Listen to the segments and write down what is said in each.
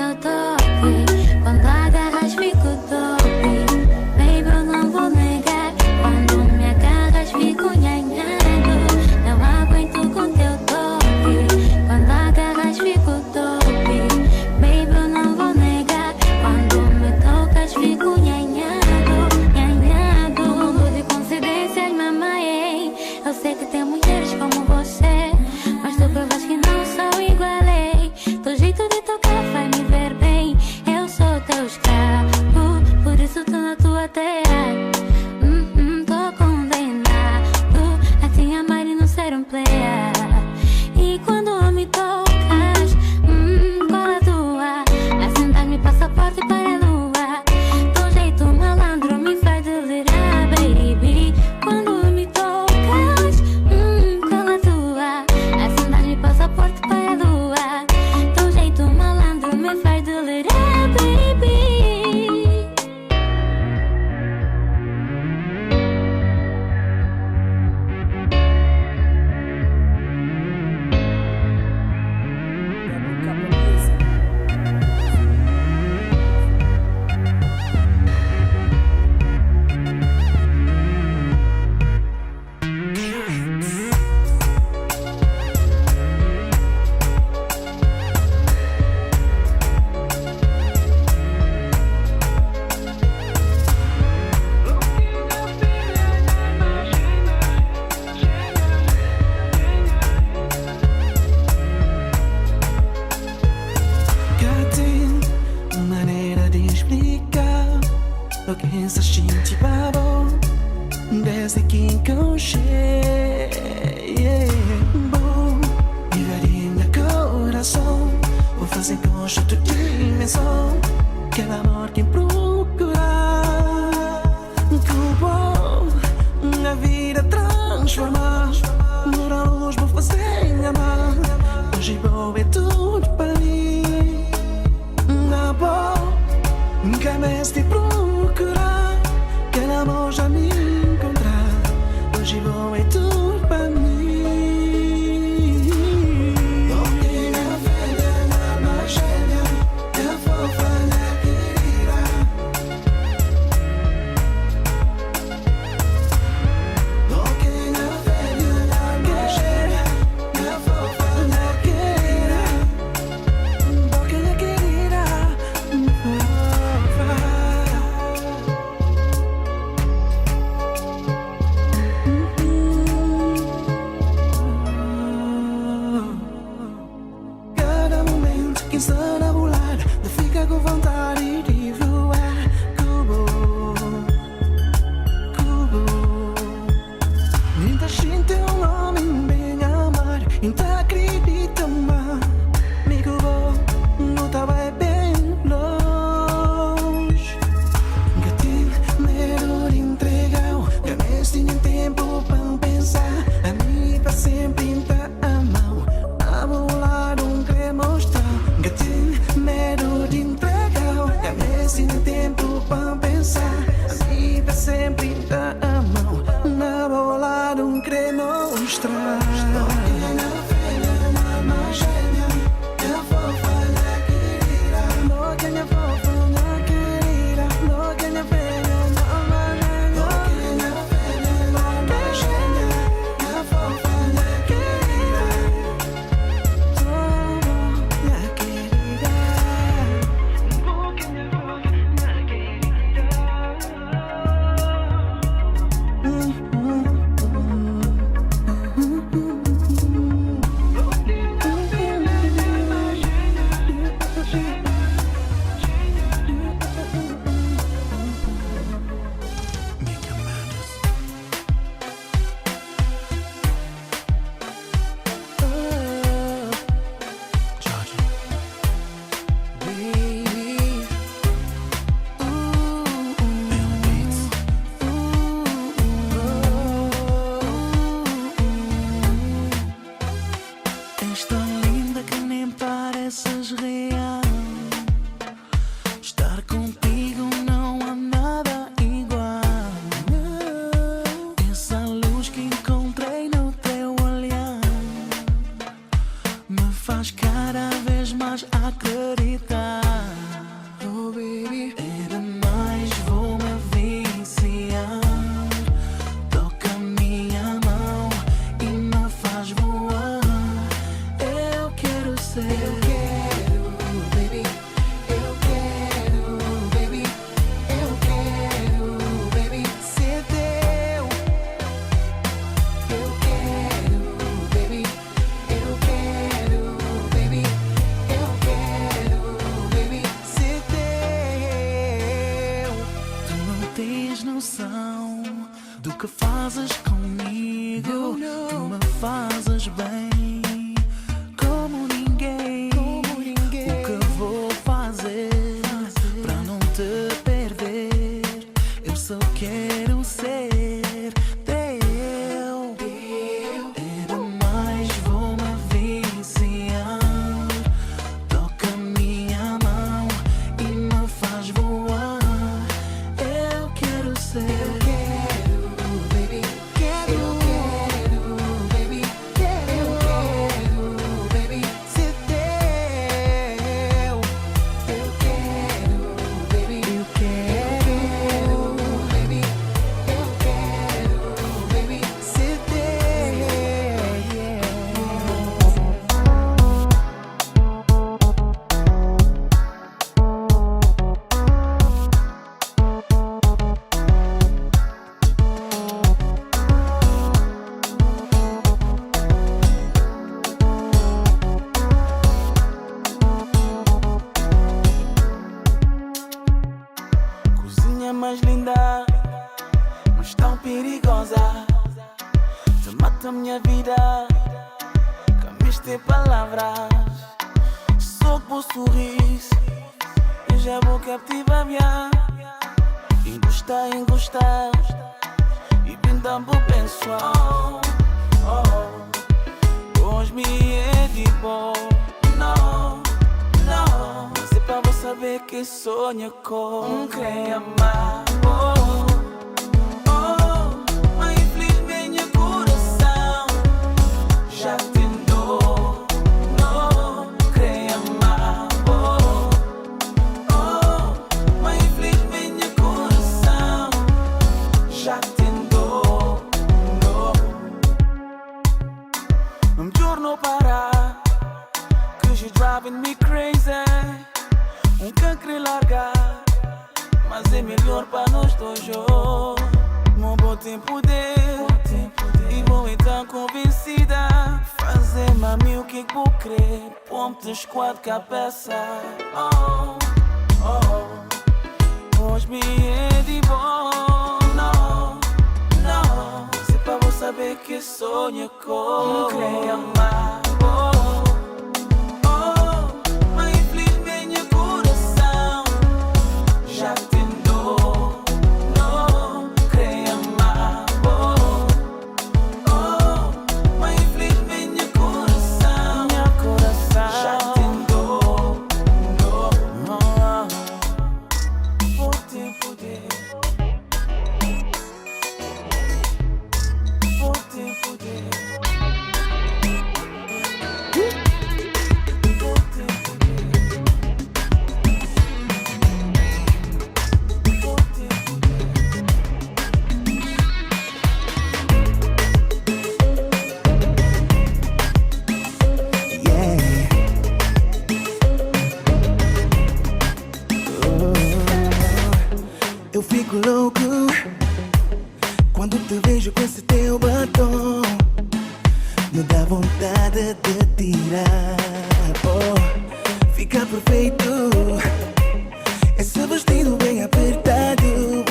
teu toque. Quando agarras fico dope. Baby, eu não vou negar. Quando me agarras fico nhanhado. Não aguento com teu toque. Quando agarras fico dope. Baby, eu não vou negar. Quando me tocas fico nhanhado, nhanhado. No mundo de coincidências, mamãe. Eu sei que tem mulheres como você, mas tu provas que não sou igualei. Teu jeito de tocar faz me ver bem. Eu sou teu escravo, por isso tô na tua terra. Tô condenado a te amar e não ser um player. E quando me tocas, cola tua, assim dá-me passaporte para a lua. Teu jeito malandro me faz delirar, baby. Quando me tocas, cola tua, assim dá-me passaporte para a lua. Teu jeito malandro me faz delirar, baby. Maneira de explicar o que essa gente babou desde que encontrei. Bom, viver meu coração, vou fazer concha de dimensão, que é amor quem procurar. Que bom, a vida transformar, mudar a luz, vou fazer amar. Hoje vou ver tudo para mim. Nunca mais te procurar, que amor já me encontrar. Hoje vou é tudo para mim. Porque na velha, na mais velha, eu vou falar querida. Porque na velha, na mais velha, eu vou falar querida. Porque na querida. Cada momento que está a volar, não fica com vontade de voar. Cubo, cubo. Muita gente é um homem bem amar, então acredita mais. Me cubo, não tá bem longe. Gatinho, medo de entregar, que mais tinha tempo para pensar. A mim para sempre tá a mão, a volar não quer mostrar. Gatinho, medo de entregar, que vez mais acreditar. Oh baby, é demais, vou-me viciar. Toca a minha mão e me faz voar. Eu quero ser. Do que fazes comigo, tu me fazes bem como ninguém. O que vou fazer para não te perder? Eu só quero ser teu. É demais, vou-me viciar. Toca a minha mão e me faz voar. Eu quero ser. Mais linda, mas tão perigosa. Te mata a minha vida, cambiaste palavras. Só com o sorriso, eu já vou captivar minha. Engostar, e bem tão bom pessoal. Hoje me é de bom, não. Mas é pra você saber que sonho com quem amar. Mas infelizmente meu coração já tentou, não quem amar. Mas infelizmente meu coração já tentou, não me tornou parar, cause you're driving me crazy. Querer largar, mas é melhor para nós dois. Meu bom tempo e vou então convencida. Fazer mami o que vou crer. Ponte quatro cabeça. Hoje me é de bom. Não. Se para você saber que sonho com quem amar. Eu fico louco quando te vejo com esse teu batom. Me dá vontade de tirar. Fica perfeito esse vestido bem apertado.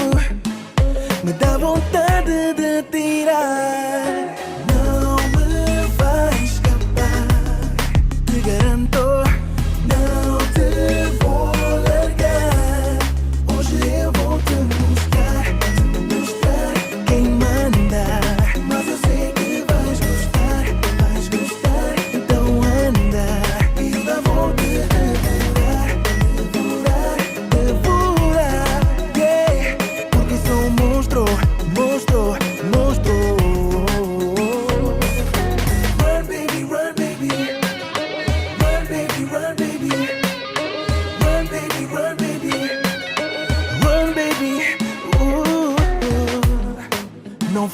Me dá vontade de tirar. Não me vai escapar, te garanto. Não te vou largar. Hoje eu vou te mostrar quem manda. Mas eu sei que vais gostar. Então anda, eu ainda vou te devorar.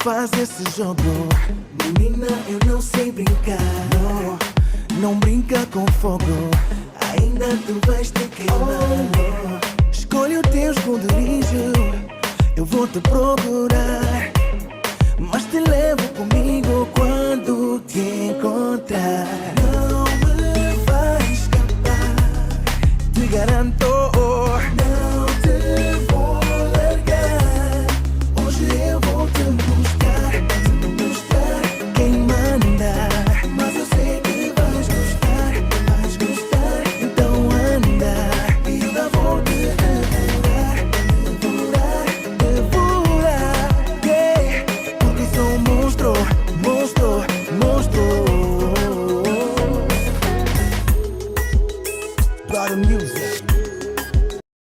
faz esse jogo. Menina, eu não sei brincar. Não brinca com fogo, ainda tu vais te queimar. Escolhe o teu esconderijo, eu vou te procurar, mas te levo comigo quando te encontrar. Não me vai escapar, te garanto. Não te vou largar, hoje eu vou te mostrar quem manda. Mas eu sei que vais gostar, então anda e eu vou te devorar, yeah. Porque sou um monstro. Para music.